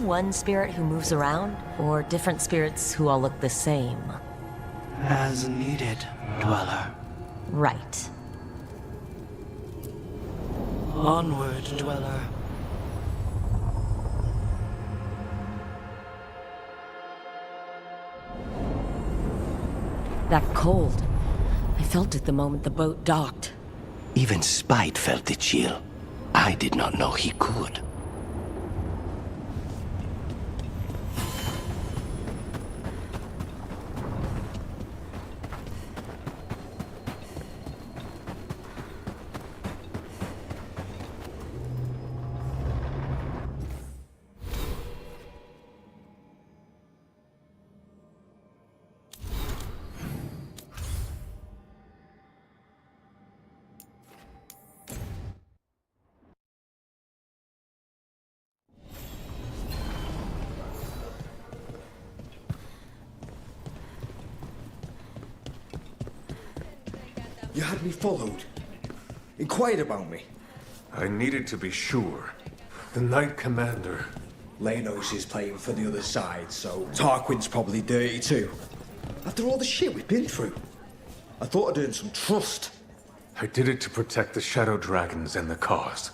one spirit who moves around, or different spirits who all look the same? As needed, Dweller. Right. Onward, Dweller. That cold. I felt it the moment the boat docked. Even Spite felt the chill. I did not know he could. You had me followed. Inquired about me. I needed to be sure. The Knight Commander. Lenos is playing for the other side, so Tarquin's probably dirty too. After all the shit we've been through, I thought I'd earn some trust. I did it to protect the Shadow Dragons and the cause.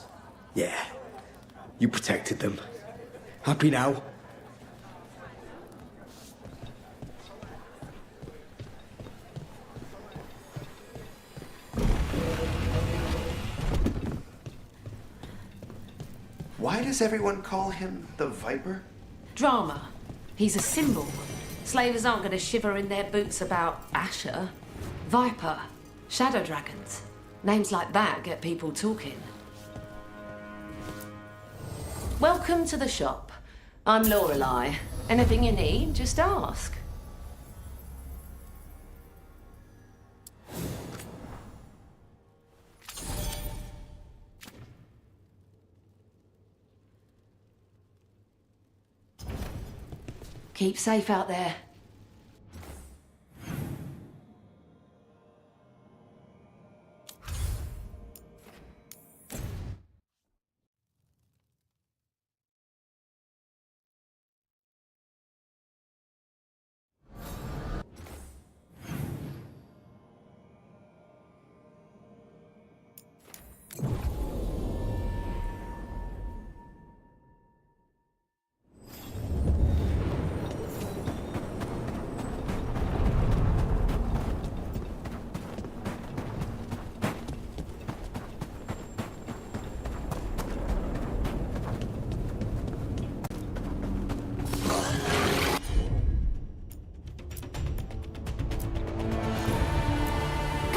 Yeah, you protected them. Happy now? Why does everyone call him the Viper? Drama. He's a symbol. Slavers aren't going to shiver in their boots about Asher. Viper. Shadow Dragons. Names like that get people talking. Welcome to the shop. I'm Lorelei. Anything you need, just ask. Keep safe out there.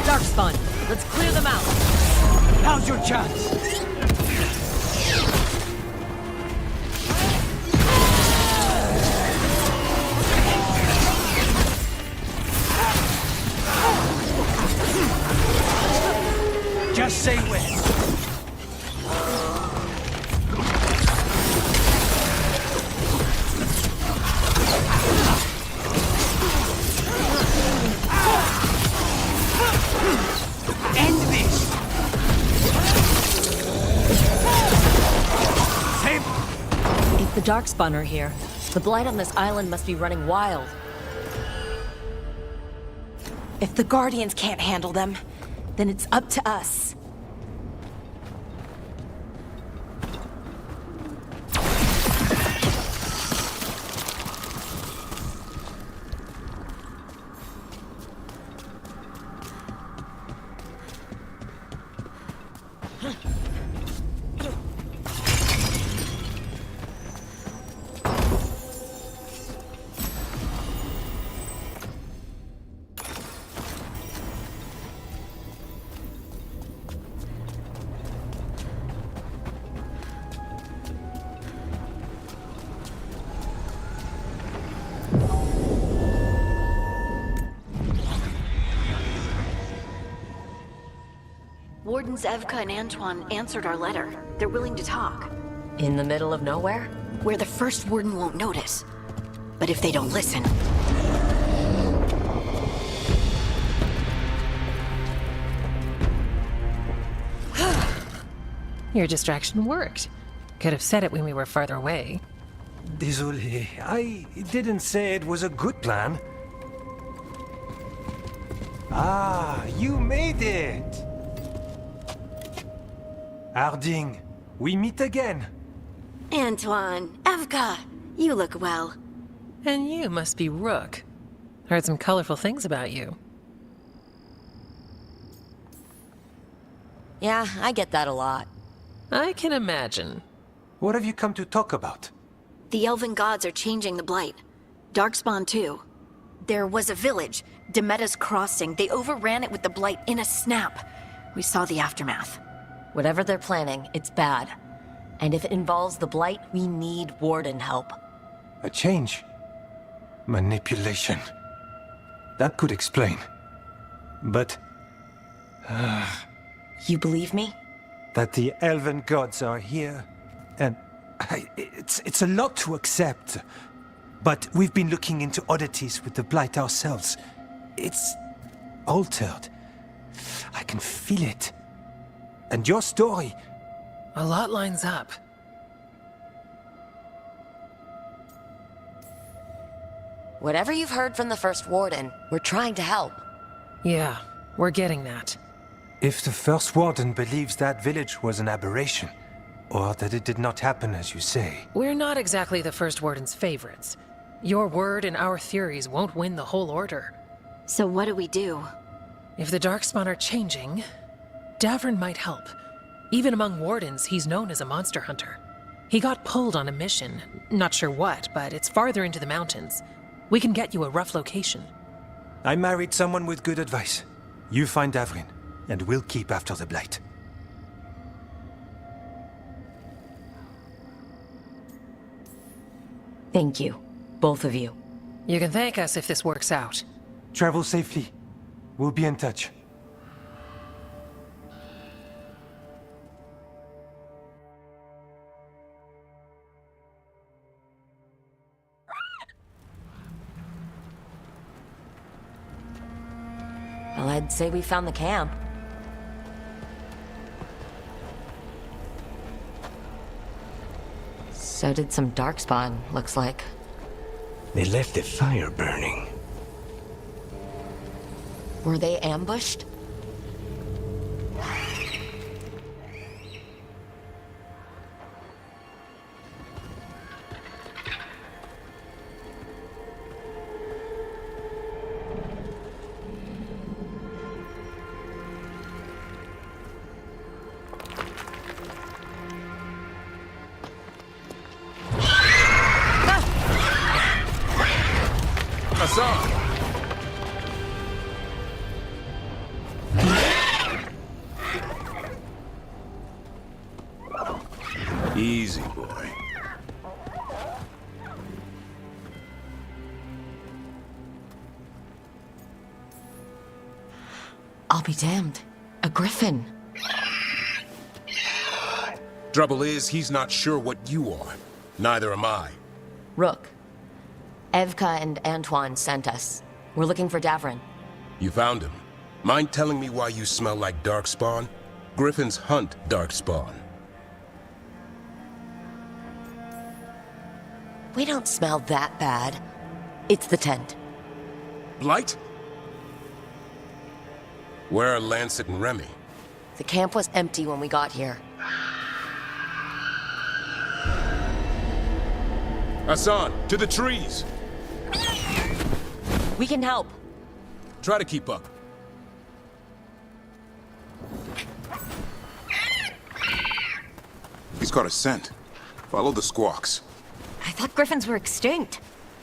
Darkspawn, let's clear them out. Now's your chance! Just say when. End this! Save! If the Darkspawn are here, the blight on this island must be running wild. If the Guardians can't handle them, then it's up to us. Wardens Evka and Antoine answered our letter. They're willing to talk. In the middle of nowhere? Where the first Warden won't notice. But if they don't listen... Your distraction worked. Could have said it when we were farther away. Désolé. I didn't say it was a good plan. Ah, you made it! Harding, we meet again. Antoine, Evka, you look well. And you must be Rook. Heard some colorful things about you. Yeah, I get that a lot. I can imagine. What have you come to talk about? The elven gods are changing the Blight. Darkspawn too. There was a village, Demeta's Crossing. They overran it with the Blight in a snap. We saw the aftermath. Whatever they're planning, it's bad. And if it involves the Blight, we need Warden help. A change. Manipulation. That could explain. But... You believe me? that the elven gods are here, and it's a lot to accept. But we've been looking into oddities with the Blight ourselves. It's altered. I can feel it. And your story... A lot lines up. Whatever you've heard from the First Warden, we're trying to help. Yeah, we're getting that. If the First Warden believes that village was an aberration, or that it did not happen as you say... We're not exactly the First Warden's favorites. Your word and our theories won't win the whole order. So what do we do? If the Darkspawn are changing, Davrin might help. Even among Wardens, he's known as a monster hunter. He got pulled on a mission. Not sure what, but it's farther into the mountains. We can get you a rough location. I married someone with good advice. You find Davrin, and we'll keep after the Blight. Thank you, both of you. You can thank us if this works out. Travel safely. We'll be in touch. Well, I'd say we found the camp. So did some Darkspawn, looks like. They left the fire burning. Were they ambushed? Easy, boy. I'll be damned. A griffin. Trouble is, he's not sure what you are. Neither am I. Rook. Evka and Antoine sent us. We're looking for Davrin. You found him. Mind telling me why you smell like Darkspawn? Griffins hunt Darkspawn. We don't smell that bad. It's the tent. Blight? Where are Lancet and Remy? The camp was empty when we got here. Hassan, to the trees! We can help. Try to keep up. He's got a scent. Follow the squawks. I thought griffins were extinct.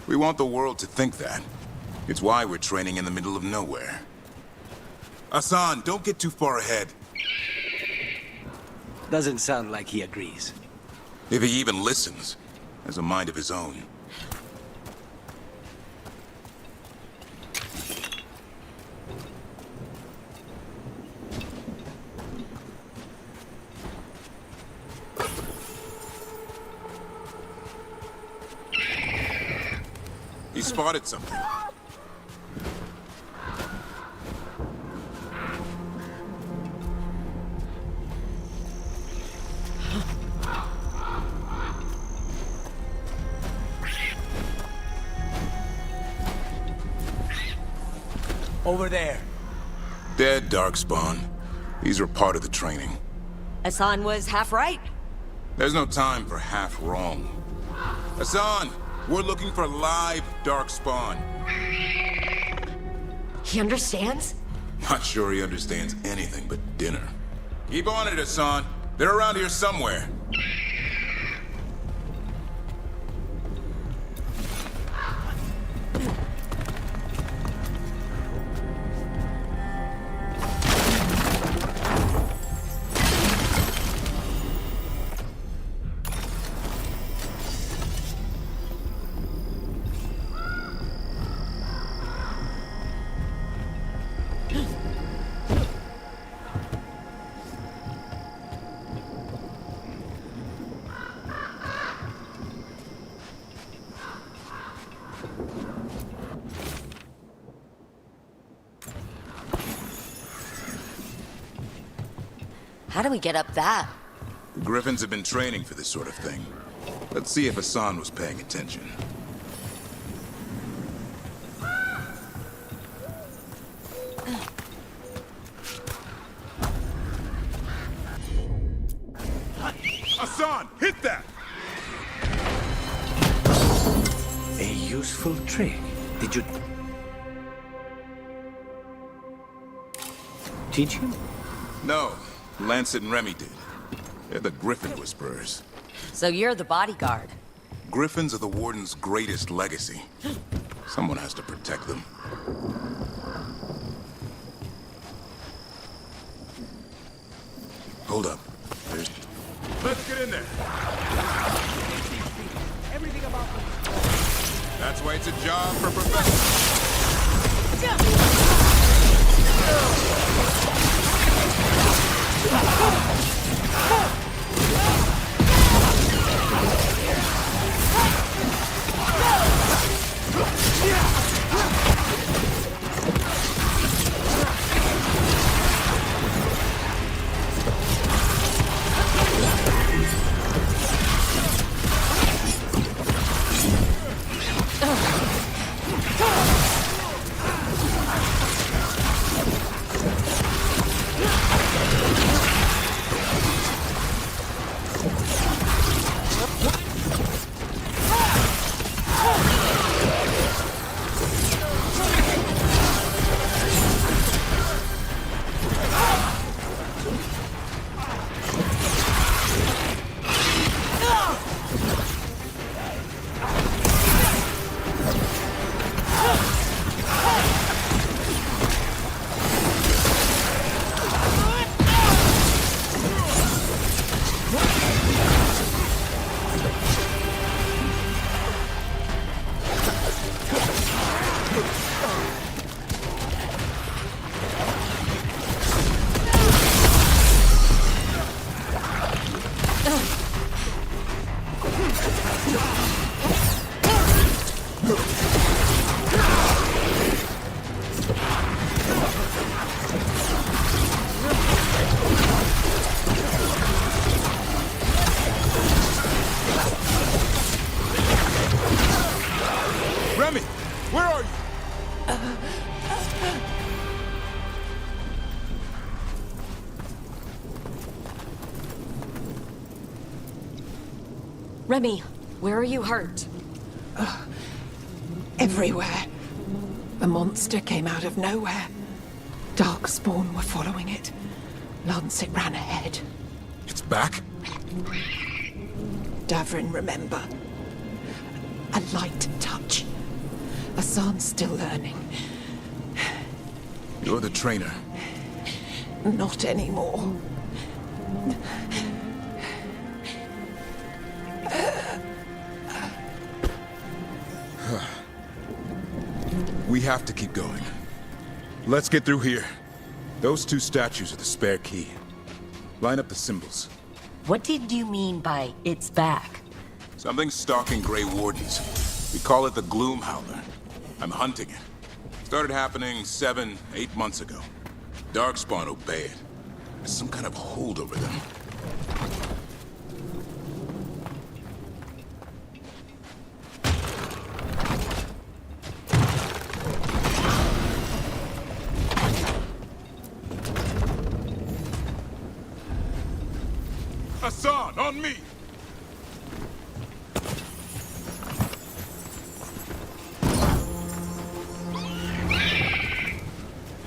We want the world to think that. It's why we're training in the middle of nowhere. Hassan, don't get too far ahead. Doesn't sound like he agrees. If he even listens, has a mind of his own. He spotted something. Over there. Dead, Darkspawn. These were part of the training. Hassan was half right. There's no time for half wrong. Hassan, we're looking for live Darkspawn. He understands? Not sure he understands anything but dinner. Keep on it, Hassan. They're around here somewhere. How do we get up that? The Griffins have been training for this sort of thing. Let's see if Hassan was paying attention. Hassan, hit that! A useful trick. Did you... Did you? No, Lancet and Remy did. They're the Griffin Whisperers. So you're the bodyguard. Griffins are the Warden's greatest legacy. Someone has to protect them. Hold up. There's... Let's get in there. Everything about them. That's why it's a job for professionals. Remy, where are you? Remy, where are you hurt? Everywhere. The monster came out of nowhere. Darkspawn were following it. Lancet ran ahead. It's back? Davrin, remember. A light touch. Hassan's still learning. You're the trainer. Not anymore. We have to keep going. Let's get through here. Those two statues are the spare key. Line up the symbols. What did you mean by it's back? Something's stalking Grey Wardens. We call it the Gloom Howler. I'm hunting it. Started happening 7, 8 months ago. Darkspawn obey it. There's some kind of hold over them. Hassan, on me!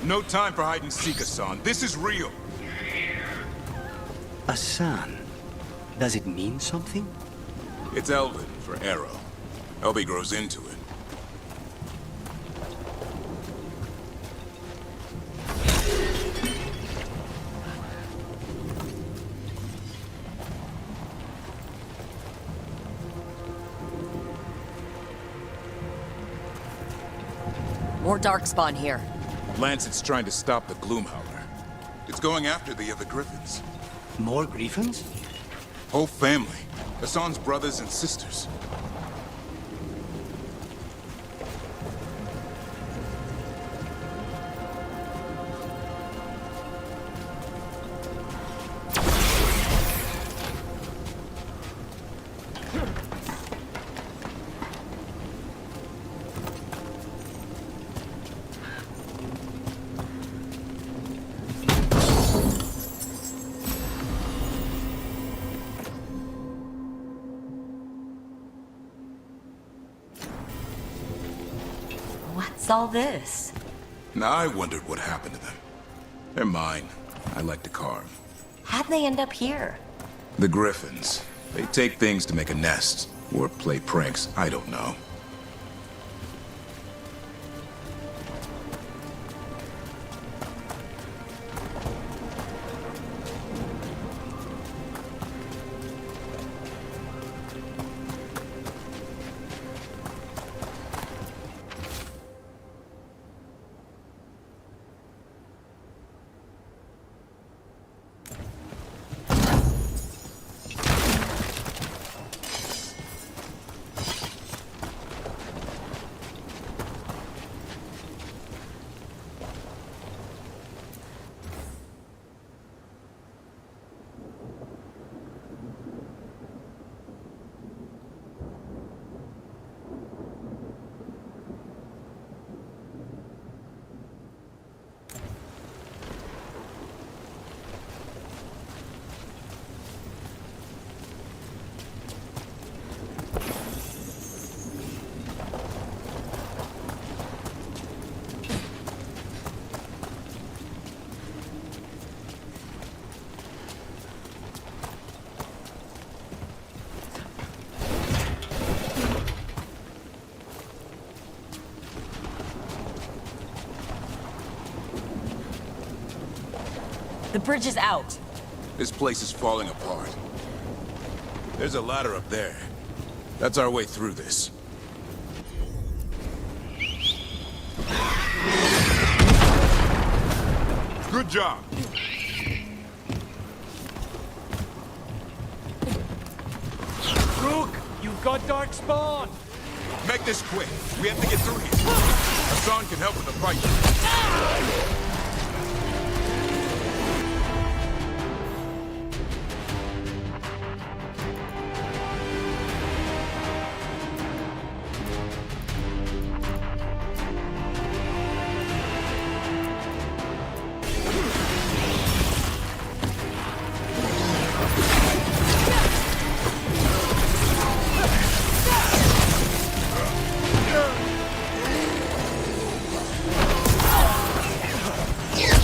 No time for hide and seek, Hassan. This is real. Hassan. Does it mean something? It's Elven for arrow. Elby grows into it. More Darkspawn here. Lancet's trying to stop the Gloomhowler. It's going after the other Griffins. More Griffins? Whole family. Hassan's brothers and sisters. What's all this? Now I wondered what happened to them. They're mine. I like to carve. How'd they end up here? The Griffins. They take things to make a nest. Or play pranks. I don't know. The bridge is out. This place is falling apart. There's a ladder up there. That's our way through this. Good job. Rook, you've got Darkspawn. Make this quick. We have to get through here. Hassan can help with the fight.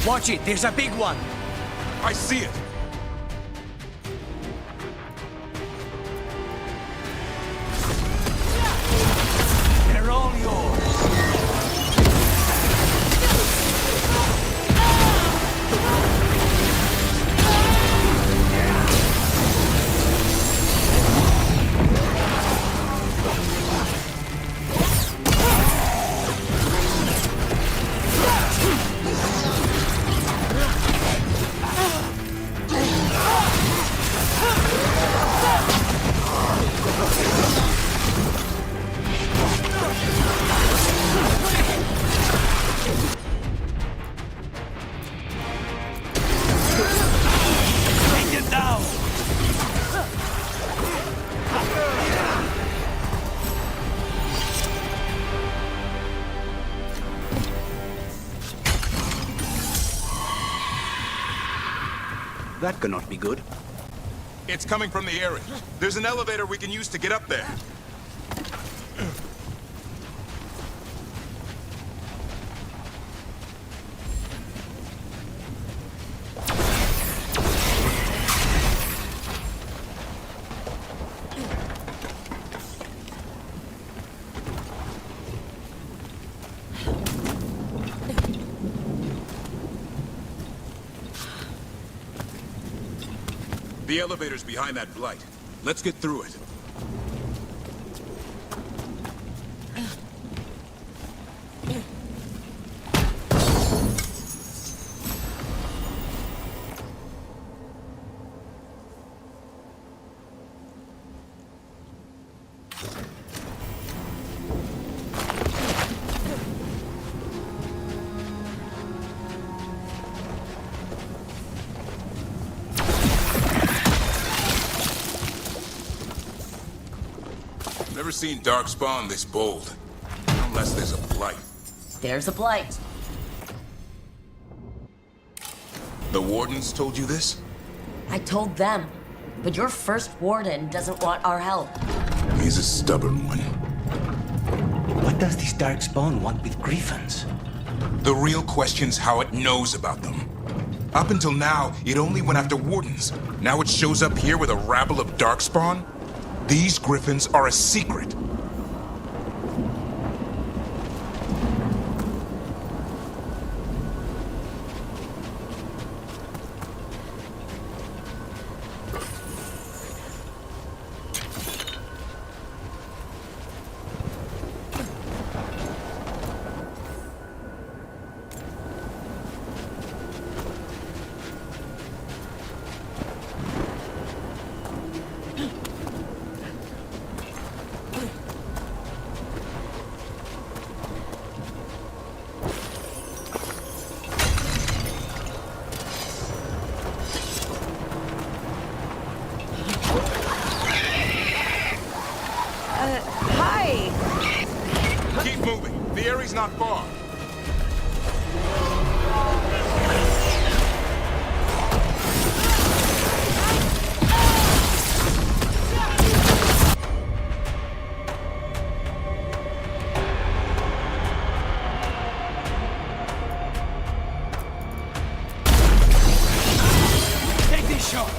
Watch it, there's a big one. I see it. They're all yours. That cannot be good. It's coming from the area. There's an elevator we can use to get up there. The elevator's behind that blight. Let's get through it. Never seen Darkspawn this bold. Unless there's a blight. There's a blight. The Wardens told you this? I told them. But your first Warden doesn't want our help. He's a stubborn one. What does this Darkspawn want with Griffins? The real question's how it knows about them. Up until now, it only went after Wardens. Now it shows up here with a rabble of Darkspawn? These Griffins are a secret. Keep moving. The area's not far. Take this shot.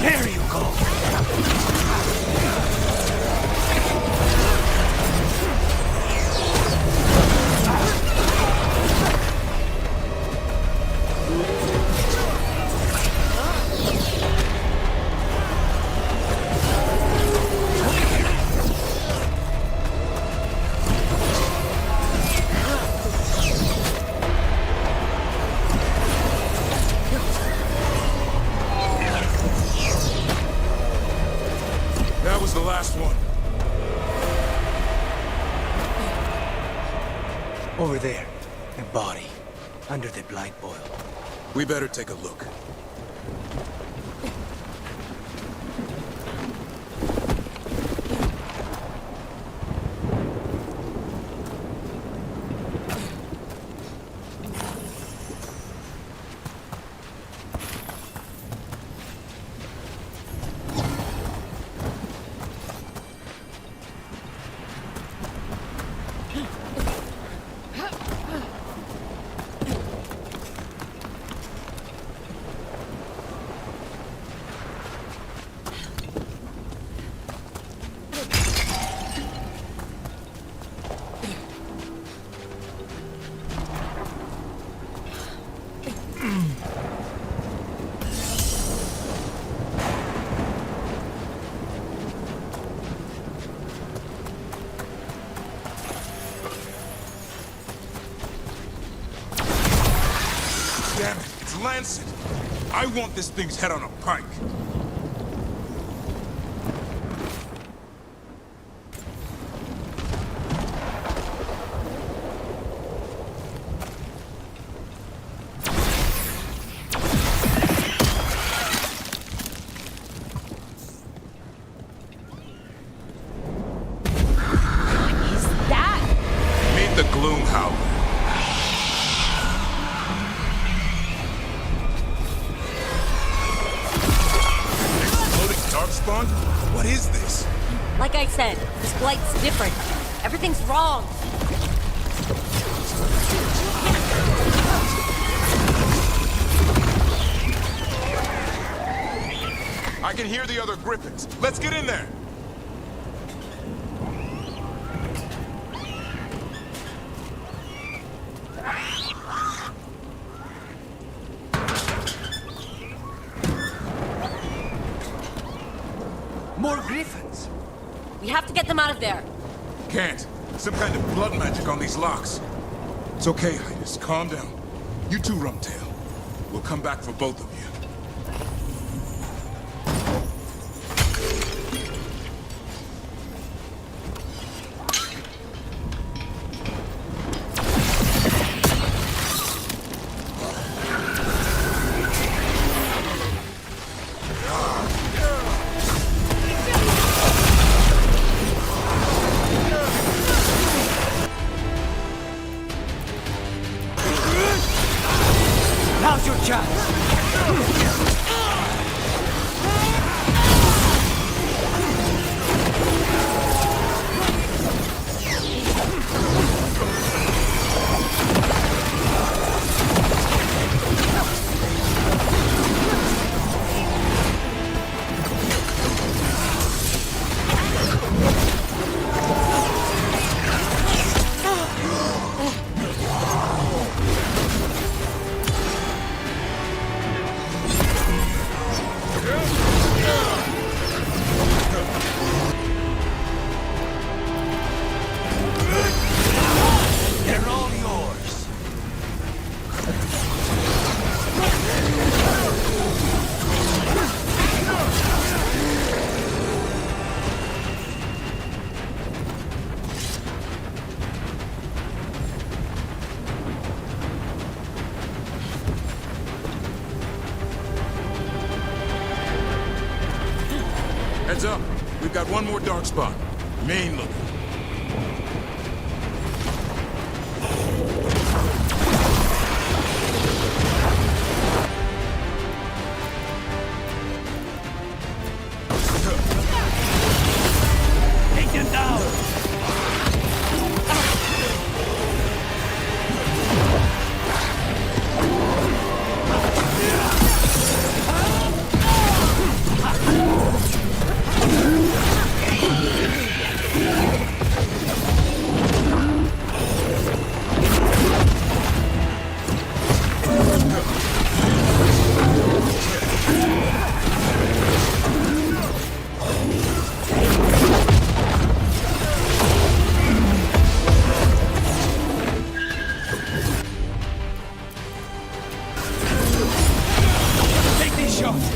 There you go. That was the last one. Over there. A body. Under the blight boil. We better take a look. lancet. I want this thing's head on a pike. What is this? Like I said, this blight's different. Everything's wrong. I can hear the other griffins. Let's get in there. More griffins. We have to get them out of there. Can't. Some kind of blood magic on these locks. It's okay, Hydas. Calm down. You too, Rumtail. We'll come back for both of you. Now's your chance. They're all yours. Heads up. We've got one more dark spot. Main looking. Take them down. Take these shots.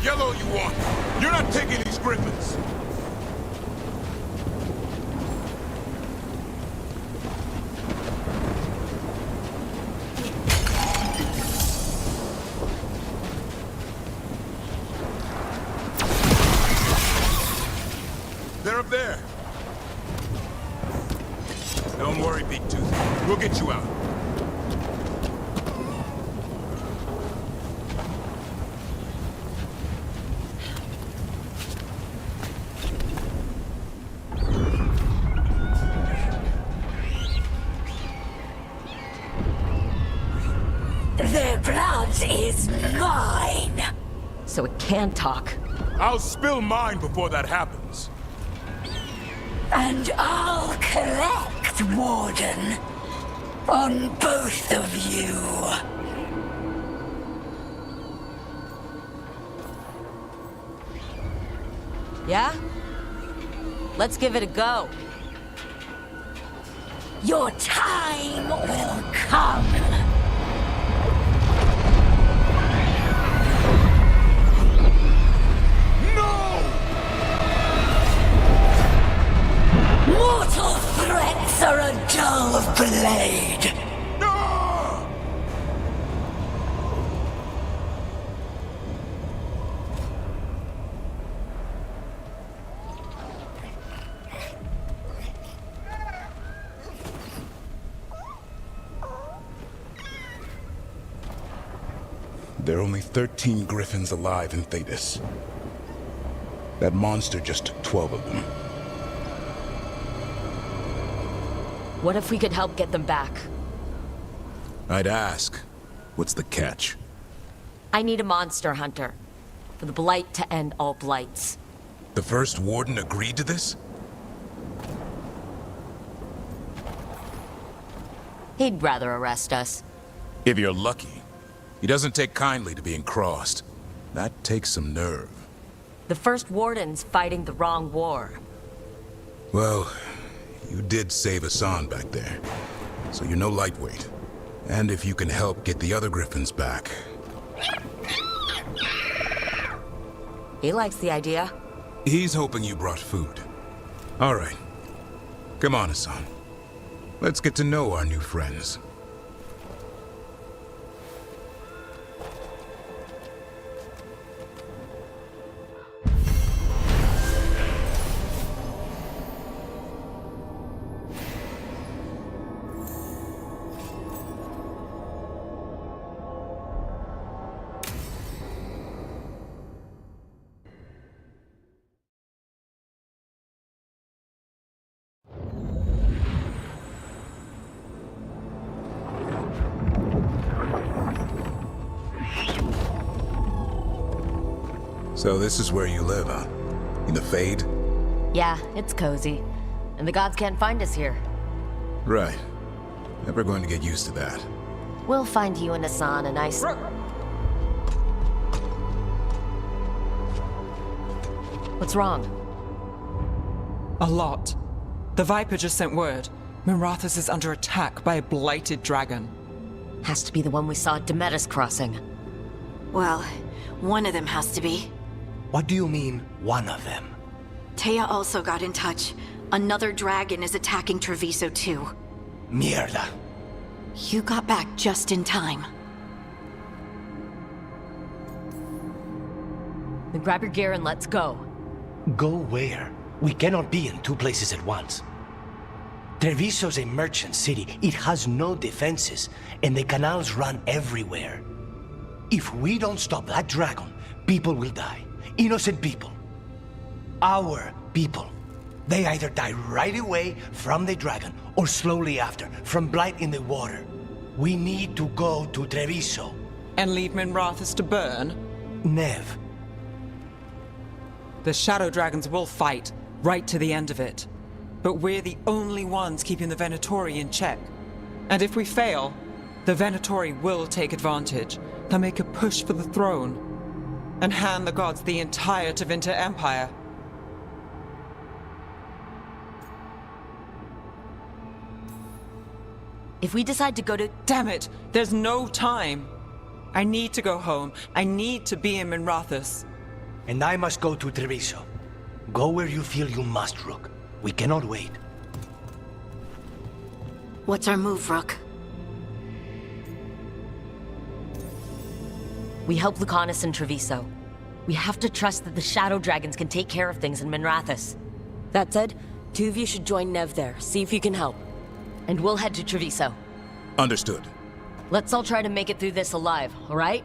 Yellow you want. You're not taking these griffins. They're up there. Don't worry, Big Tooth. We'll get you out. It is mine! So it can talk. I'll spill mine before that happens. And I'll collect, Warden. On both of you. Yeah? Let's give it a go. Your time will come. Mortal threats are a dull blade. There are only 13 griffins alive in Thetis. That monster just took 12 of them. What if we could help get them back? I'd ask, what's the catch? I need a monster hunter. For the Blight to end all blights. The first Warden agreed to this? He'd rather arrest us. If you're lucky. He doesn't take kindly to being crossed. That takes some nerve. The first Warden's fighting the wrong war. Well, you did save Hassan back there. So you're no lightweight. And if you can help get the other griffins back... He likes the idea. He's hoping you brought food. All right. Come on, Hassan. Let's get to know our new friends. So this is where you live, huh? In the Fade? Yeah, it's cozy. And the gods can't find us here. Right. Never going to get used to that. We'll find you and Hassan a nice... What's wrong? A lot. The Viper just sent word. Minrathous is under attack by a blighted dragon. Has to be the one we saw at Demetis Crossing. Well, one of them has to be. What do you mean, one of them? Taya also got in touch. Another dragon is attacking Treviso too. Mierda. You got back just in time. Then grab your gear and let's go. Go where? We cannot be in two places at once. Treviso's a merchant city. It has no defenses, and the canals run everywhere. If we don't stop that dragon, people will die. Innocent people. Our people. They either die right away from the dragon, or slowly after, from blight in the water. We need to go to Treviso. And leave Minrathous to burn? Nev. The Shadow Dragons will fight, right to the end of it. But we're the only ones keeping the Venatori in check. And if we fail, the Venatori will take advantage. They'll make a push for the throne. And hand the gods the entire Tevinter Empire. If we decide to go to... Damn it! There's no time! I need to go home. I need to be in Minrathous. And I must go to Treviso. Go where you feel you must, Rook. We cannot wait. What's our move, Rook? We help Lucanis and Treviso. We have to trust that the Shadow Dragons can take care of things in Minrathous. That said, two of you should join Nev there, see if you can help. And we'll head to Treviso. Understood. Let's all try to make it through this alive, all right?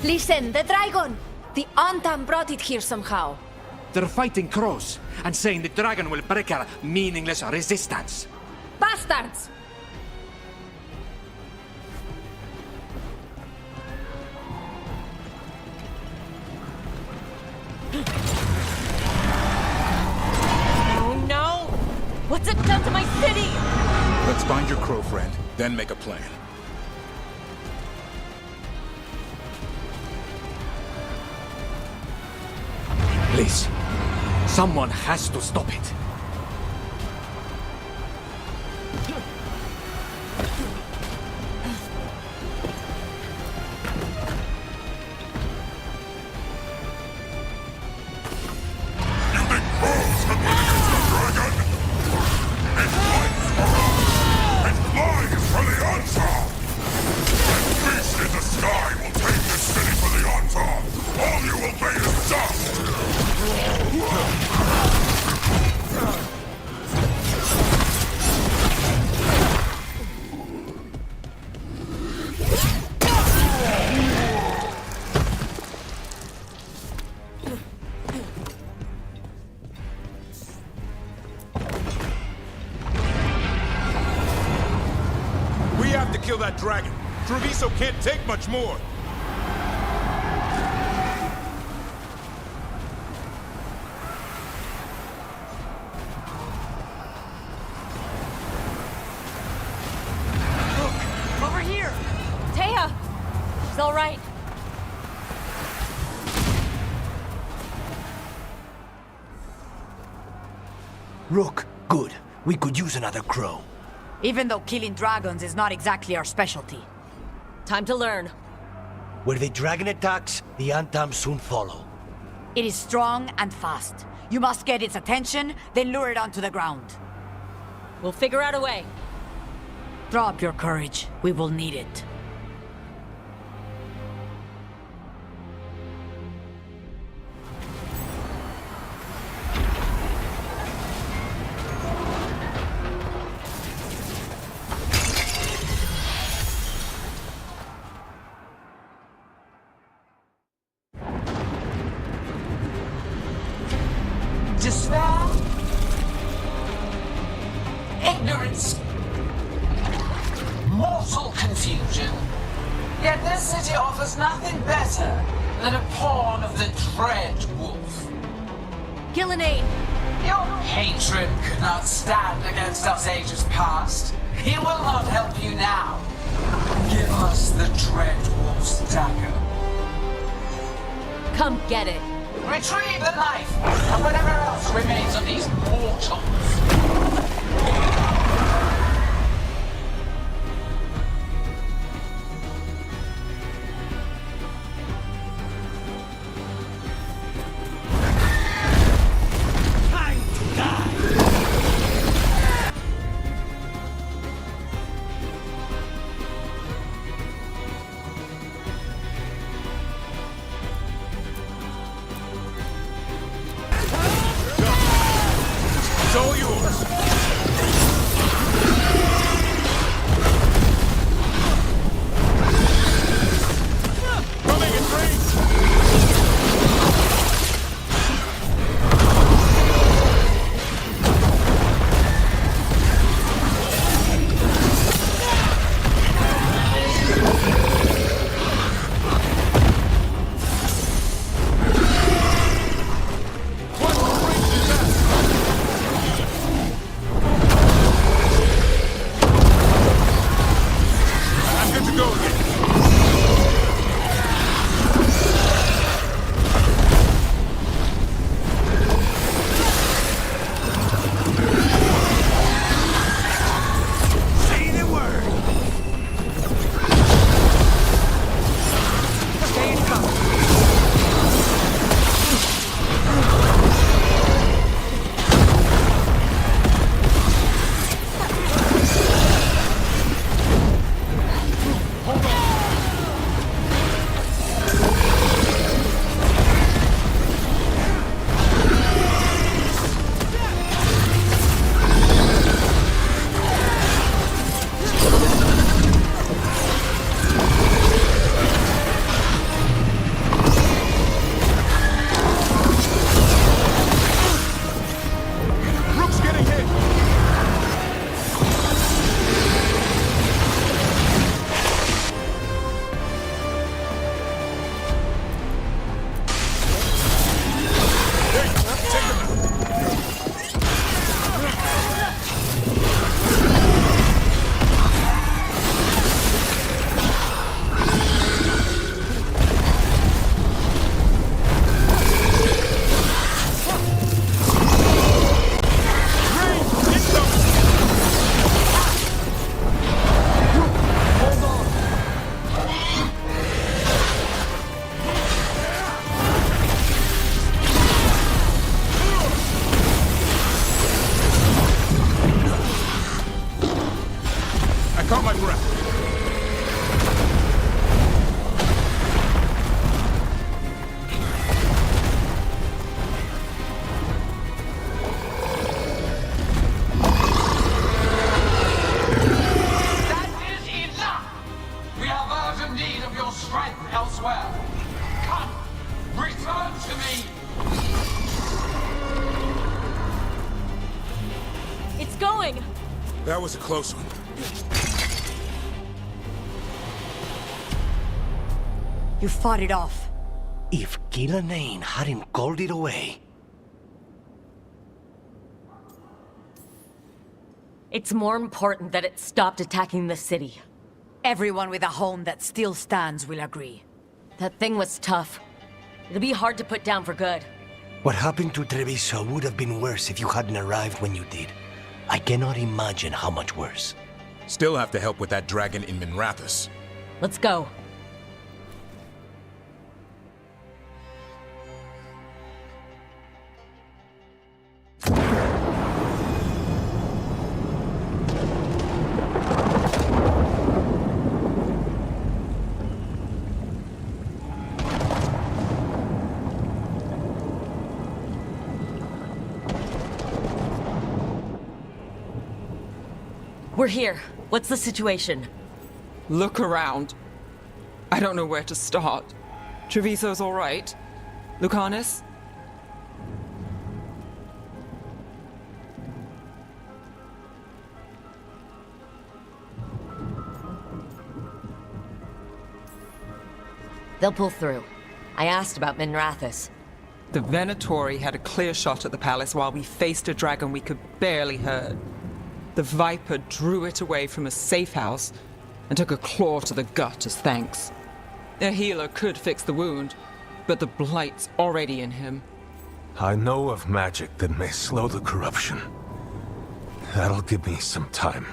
Listen, the dragon! The Antam brought it here somehow. They're fighting crows and saying the dragon will break our meaningless resistance. Bastards! Oh no! What's it done to my city? Let's find your crow friend, then make a plan. Please, someone has to stop it. Kill that dragon. Treviso can't take much more. Look, over here. Taya, she's all right. Rook, good. We could use another crow. Even though killing dragons is not exactly our specialty. Time to learn. Where the dragon attacks, the Antam soon follow. It is strong and fast. You must get its attention, then lure it onto the ground. We'll figure out a way. Drop your courage. We will need it. Despair, ignorance, mortal confusion. Yet this city offers nothing better than a pawn of the Dread Wolf. Gillenade! Your hatred could not stand against us ages past. He will not help you now. Give us the Dread Wolf's dagger. Come get it. Retrieve the knife and whatever else remains of these mortals. Time to die! It's all yours. Coming in range. doing? That was a close one. You fought it off. If Gillanane hadn't called it away... It's more important that it stopped attacking the city. Everyone with a home that still stands will agree. That thing was tough. It'll be hard to put down for good. What happened to Treviso would have been worse if you hadn't arrived when you did. I cannot imagine how much worse. Still have to help with that dragon in Minrathous. Let's go. We're here. What's the situation? Look around. I don't know where to start. Treviso's all right. Lucanis? They'll pull through. I asked about Minrathous. The Venatori had a clear shot at the palace while we faced a dragon we could barely hurt. The Viper drew it away from a safe house and took a claw to the gut as thanks. A healer could fix the wound, but the Blight's already in him. I know of magic that may slow the corruption. That'll give me some time.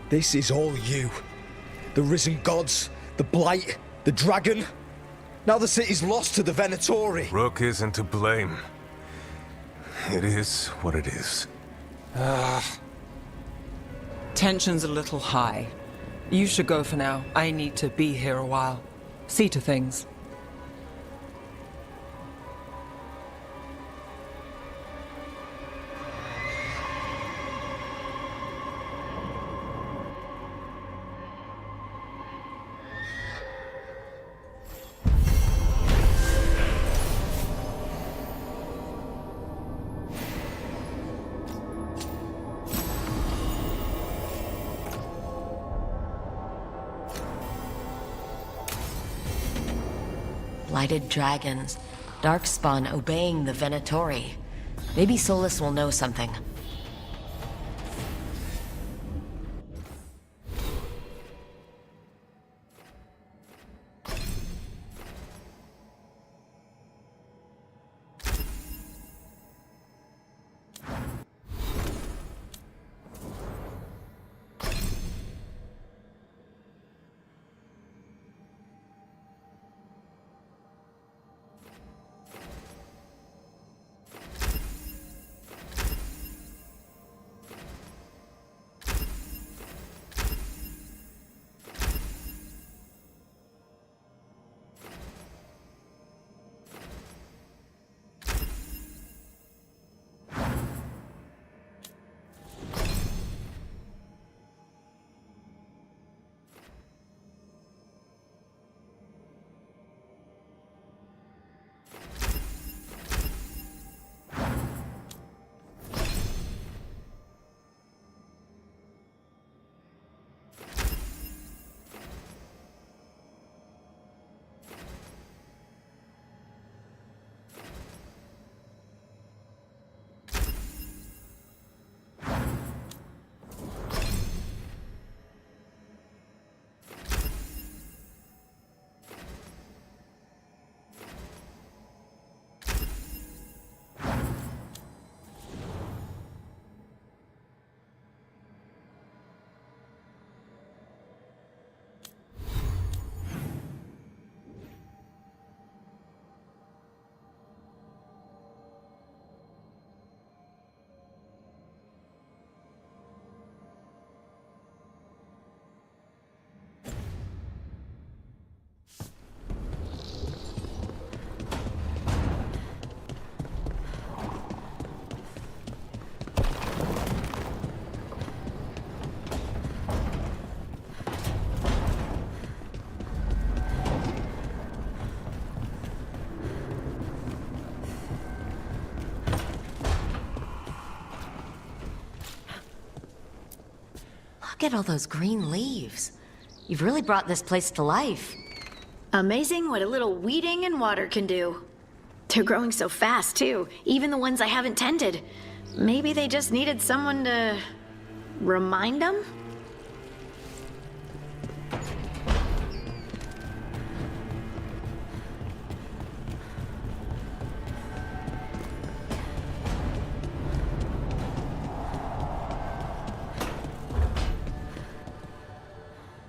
This is all you. The risen gods, the Blight, the dragon. Now the city's lost to the Venatori. Rook isn't to blame. It is what it is. Tension's a little high. You should go for now. I need to be here a while. See to things. Blighted dragons. Darkspawn obeying the Venatori. Maybe Solus will know something. Look at all those green leaves. You've really brought this place to life. Amazing what a little weeding and water can do. They're growing so fast, too. Even the ones I haven't tended. Maybe they just needed someone to remind them?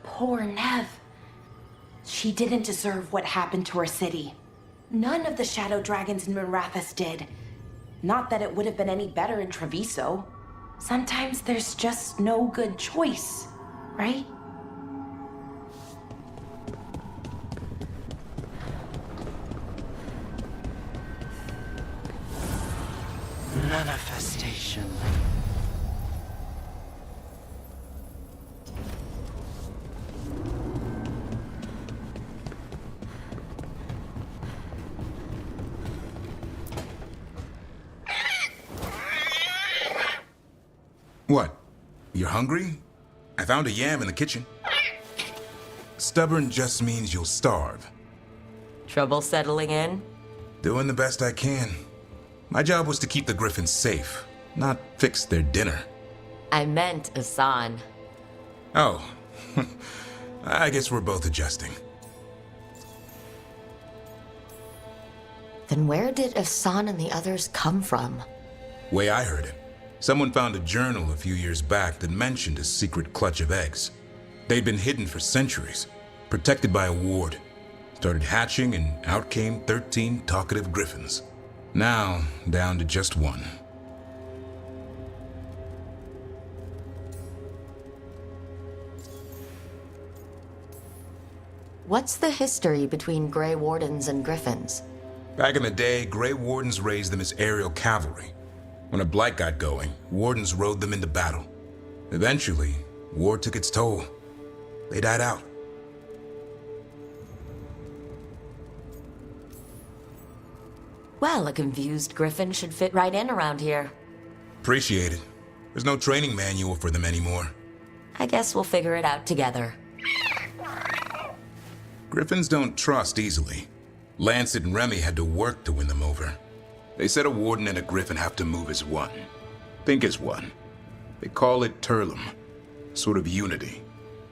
Poor Nev. She didn't deserve what happened to her city. None of the shadow dragons in Minrathous did. Not that it would have been any better in Treviso. Sometimes there's just no good choice, right? Manifestation. What? You're hungry? I found a yam in the kitchen. Stubborn just means you'll starve. Trouble settling in? Doing the best I can. My job was to keep the Griffins safe, not fix their dinner. I meant Asan. Oh. I guess we're both adjusting. Then where did Asan and the others come from? Way I heard it, someone found a journal a few years back that mentioned a secret clutch of eggs. They'd been hidden for centuries, protected by a ward. Started hatching and out came 13 talkative griffins. Now, down to just one. What's the history between Grey Wardens and Griffins? Back in the day, Grey Wardens raised them as aerial cavalry. When a blight got going, Wardens rode them into battle. Eventually, war took its toll. They died out. Well, a confused griffin should fit right in around here. Appreciate it. There's no training manual for them anymore. I guess we'll figure it out together. Griffins don't trust easily. Lancet and Remy had to work to win them over. They said a warden and a griffin have to move as one. Think as one. They call it Turlum. Sort of unity.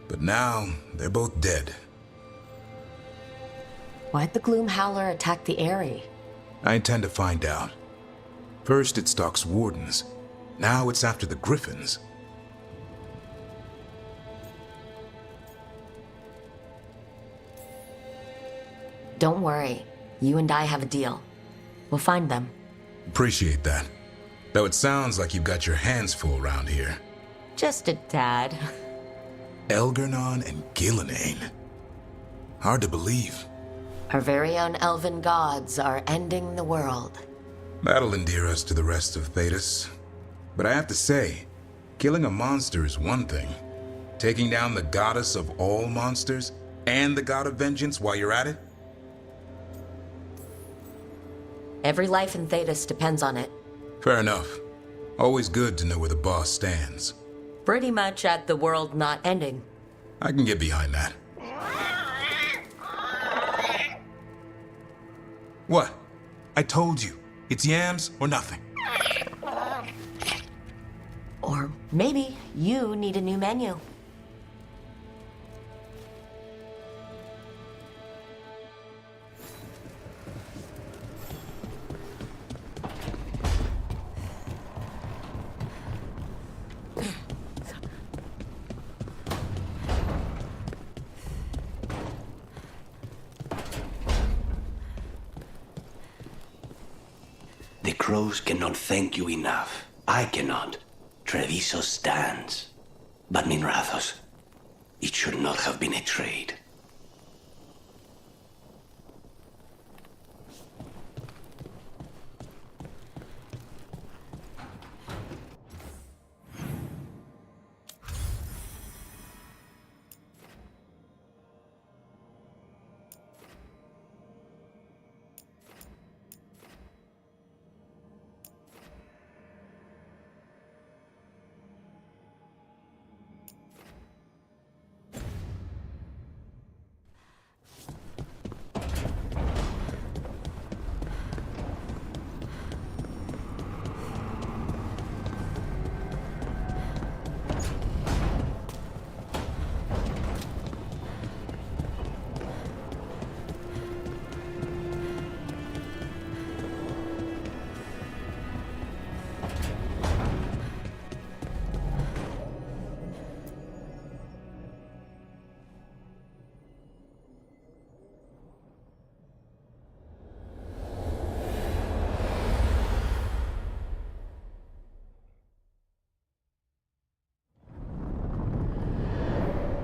But now, they're both dead. Why'd the Gloom Howler attack the Eyrie? I intend to find out. First it stalks wardens. Now it's after the griffins. Don't worry. You and I have a deal. We'll find them. Appreciate that. Though it sounds like you've got your hands full around here. Just a tad. Elgernon and Gillenane. Hard to believe. Our very own elven gods are ending the world. That'll endear us to the rest of Thedas. But I have to say, killing a monster is one thing. Taking down the goddess of all monsters and the god of vengeance while you're at it? Every life in Thedas depends on it. Fair enough. Always good to know where the boss stands. Pretty much at the world not ending. I can get behind that. What? I told you. It's yams or nothing. Or maybe you need a new menu. The crows cannot thank you enough. I cannot. Treviso stands. But Minrathous, it should not have been a trade.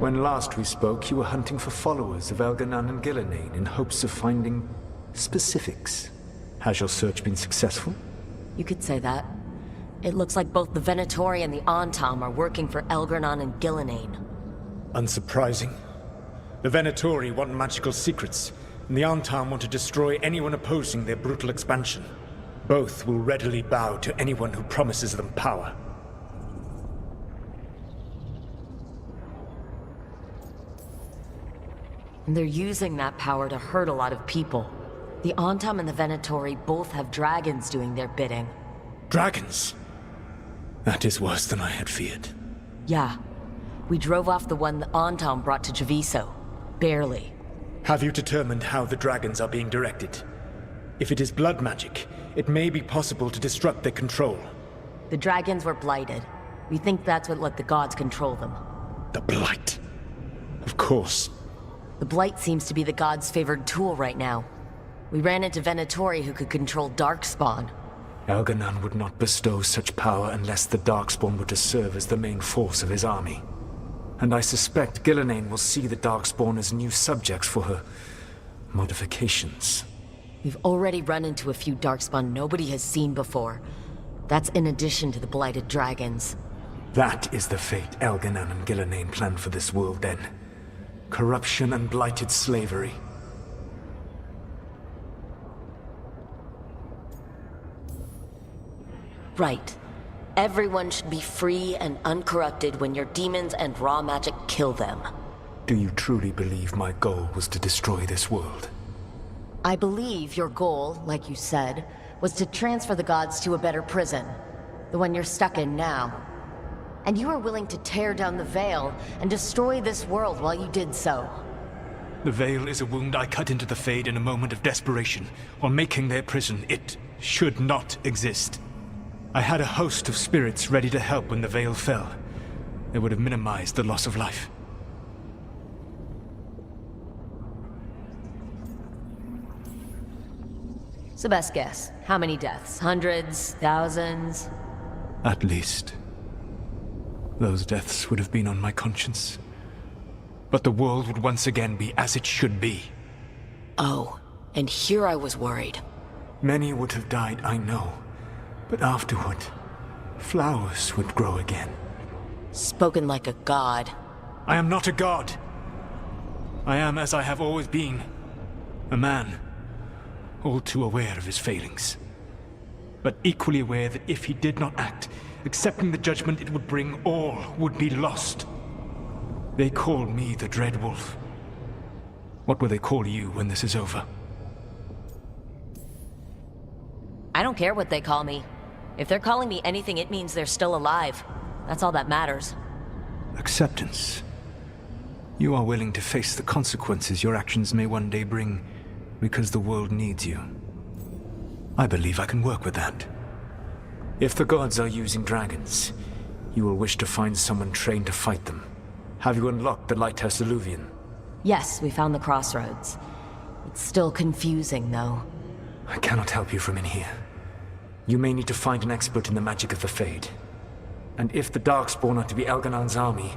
When last we spoke, you were hunting for followers of Elganan and Gillenane in hopes of finding specifics. Has your search been successful? You could say that. It looks like both the Venatori and the Antam are working for Elganan and Gillenane. Unsurprising. The Venatori want magical secrets, and the Antam want to destroy anyone opposing their brutal expansion. Both will readily bow to anyone who promises them power. And they're using that power to hurt a lot of people. The Antam and the Venatori both have dragons doing their bidding. Dragons? That is worse than I had feared. Yeah. We drove off the one the Antam brought to Treviso. Barely. Have you determined how the dragons are being directed? If it is blood magic, it may be possible to disrupt their control. The dragons were blighted. We think that's what let the gods control them. The Blight. Of course. The Blight seems to be the gods' favored tool right now. We ran into Venatori who could control Darkspawn. Elganan would not bestow such power unless the Darkspawn were to serve as the main force of his army. And I suspect Gillenane will see the Darkspawn as new subjects for her modifications. We've already run into a few Darkspawn nobody has seen before. That's in addition to the blighted dragons. That is the fate Elganan and Gillenane planned for this world then. Corruption and blighted slavery. Right. Everyone should be free and uncorrupted when your demons and raw magic kill them. Do you truly believe my goal was to destroy this world? I believe your goal, like you said, was to transfer the gods to a better prison. The one you're stuck in now. And you were willing to tear down the Veil and destroy this world while you did so. The Veil is a wound I cut into the Fade in a moment of desperation, while making their prison. It should not exist. I had a host of spirits ready to help when the Veil fell. They would have minimized the loss of life. So best guess, how many deaths? Hundreds? Thousands? At least. Those deaths would have been on my conscience. But the world would once again be as it should be. Oh, and here I was worried. Many would have died, I know. But afterward, flowers would grow again. Spoken like a god. I am not a god. I am as I have always been. A man. All too aware of his failings. But equally aware that if he did not act, accepting the judgment it would bring, all would be lost. They call me the Dread Wolf. What will they call you when this is over? I don't care what they call me. If they're calling me anything, it means they're still alive. That's all that matters. Acceptance. You are willing to face the consequences your actions may one day bring because the world needs you. I believe I can work with that. If the gods are using dragons, you will wish to find someone trained to fight them. Have you unlocked the Lighthouse Illuvian? Yes, we found the crossroads. It's still confusing, though. I cannot help you from in here. You may need to find an expert in the magic of the Fade. And if the Darkspawn are to be Elganan's army,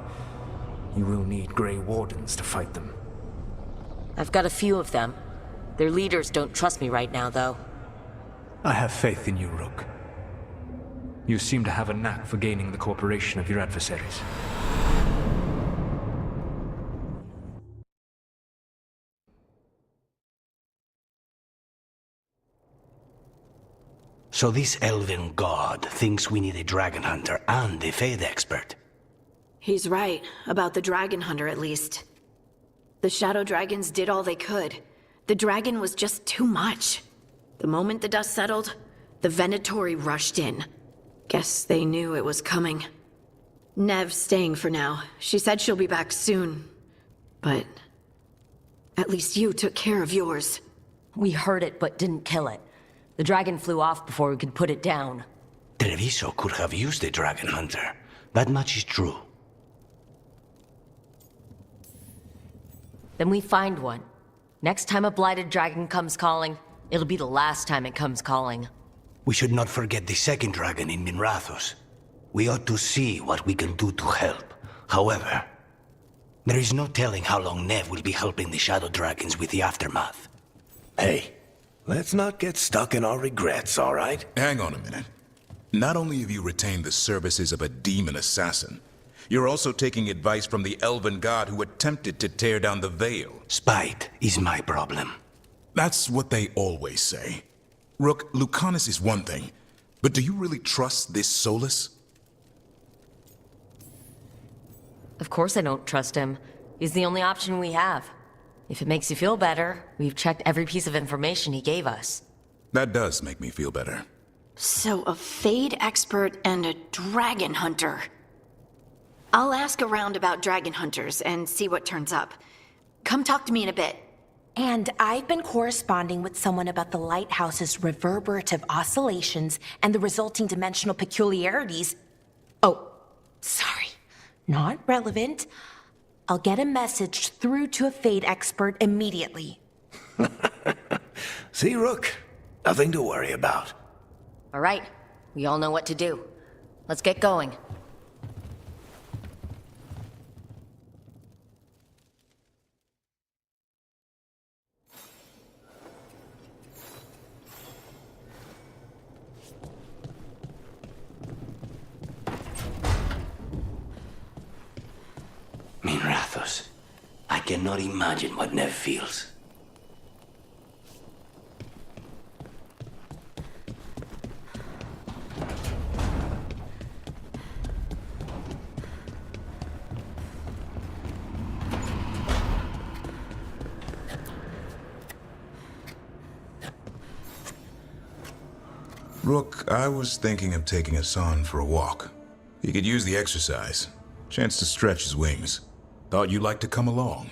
you will need Grey Wardens to fight them. I've got a few of them. Their leaders don't trust me right now, though. I have faith in you, Rook. You seem to have a knack for gaining the cooperation of your adversaries. So this elven god thinks we need a dragon hunter and a Fade expert. He's right, about the dragon hunter at least. The shadow dragons did all they could. The dragon was just too much. The moment the dust settled, the Venatori rushed in. Guess they knew it was coming. Nev's staying for now. She said she'll be back soon. But at least you took care of yours. We heard it, but didn't kill it. The dragon flew off before we could put it down. Treviso could have used a dragon hunter. That much is true. Then we find one. Next time a blighted dragon comes calling, it'll be the last time it comes calling. We should not forget the second dragon in Minrathos. We ought to see what we can do to help. However, There is no telling how long Nev will be helping the Shadow Dragons with the aftermath. Hey, let's not get stuck in our regrets, all right? Hang on a minute. Not only have you retained the services of a demon assassin, you're also taking advice from the elven god who attempted to tear down the Veil. Spite is my problem. That's what they always say. Rook, Lucanis is one thing, but do you really trust this Solus? Of course I don't trust him. He's the only option we have. If it makes you feel better, we've checked every piece of information he gave us. That does make me feel better. So, a Fade expert and a dragon hunter. I'll ask around about dragon hunters and see what turns up. Come talk to me in a bit. And I've been corresponding with someone about the Lighthouse's reverberative oscillations and the resulting dimensional peculiarities. Oh, sorry. Not relevant. I'll get a message through to a Fade expert immediately. See, Rook? Nothing to worry about. All right, we all know what to do. Let's get going. Minrathos, I cannot imagine what Nev feels. Rook, I was thinking of taking Hassan for a walk. He could use the exercise. Chance to stretch his wings. Thought you'd like to come along.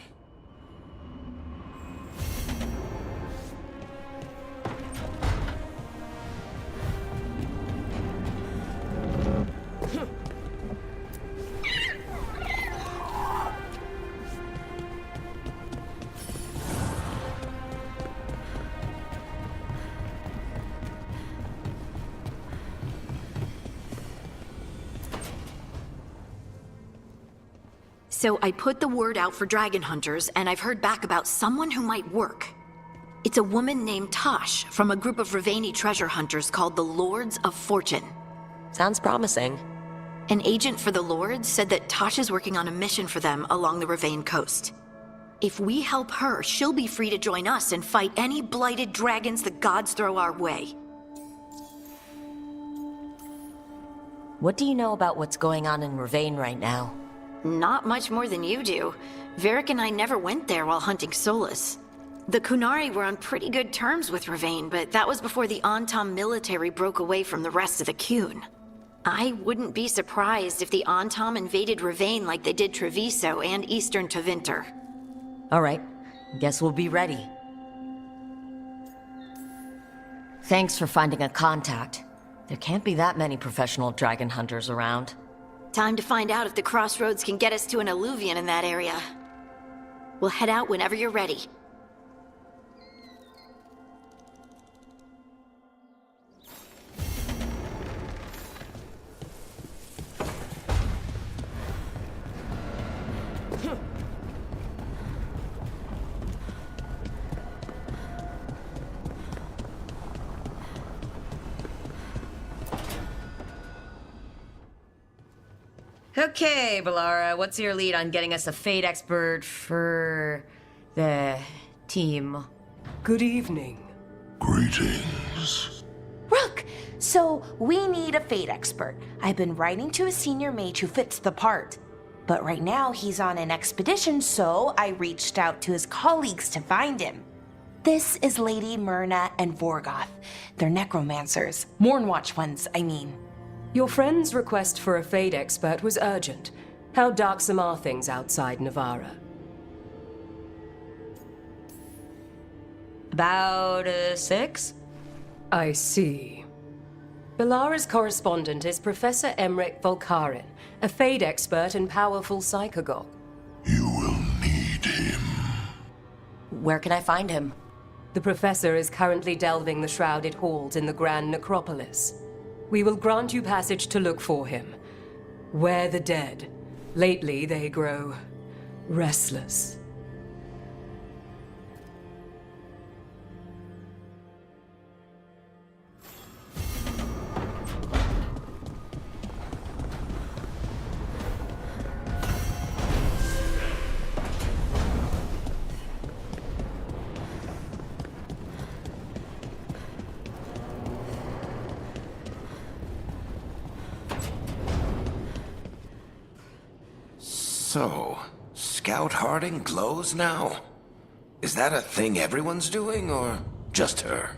So I put the word out for dragon hunters, and I've heard back about someone who might work. It's a woman named Tosh from a group of Ravani treasure hunters called the Lords of Fortune. Sounds promising. An agent for the Lords said that Tosh is working on a mission for them along the Ravane coast. If we help her, she'll be free to join us and fight any blighted dragons the gods throw our way. What do you know about what's going on in Ravane right now? Not much more than you do. Varric and I never went there while hunting Solus. The Kunari were on pretty good terms with Ravane, but that was before the Antam military broke away from the rest of the Kun. I wouldn't be surprised if the Antam invaded Ravane like they did Treviso and Eastern Tevinter. All right, guess we'll be ready. Thanks for finding a contact. There can't be that many professional dragon hunters around. Time to find out if the crossroads can get us to an alluvion in that area. We'll head out whenever you're ready. Okay, Balara, what's your lead on getting us a Fade expert for the team? Good evening. Greetings. Rook! So, we need a Fade expert. I've been writing to a senior mage who fits the part. But right now, he's on an expedition, so I reached out to his colleagues to find him. This is Lady Myrna and Vorgoth. They're necromancers. Mournwatch ones, I mean. Your friend's request for a Fade expert was urgent. How darksome are things outside Navarra? About 6? I see. Balara's correspondent is Professor Emmerich Volkarin, a Fade expert and powerful psychagogue. You will need him. Where can I find him? The professor is currently delving the shrouded halls in the Grand Necropolis. We will grant you passage to look for him. Where the dead. Lately, they grow restless. So, Scout Harding glows now? Is that a thing everyone's doing, or just her?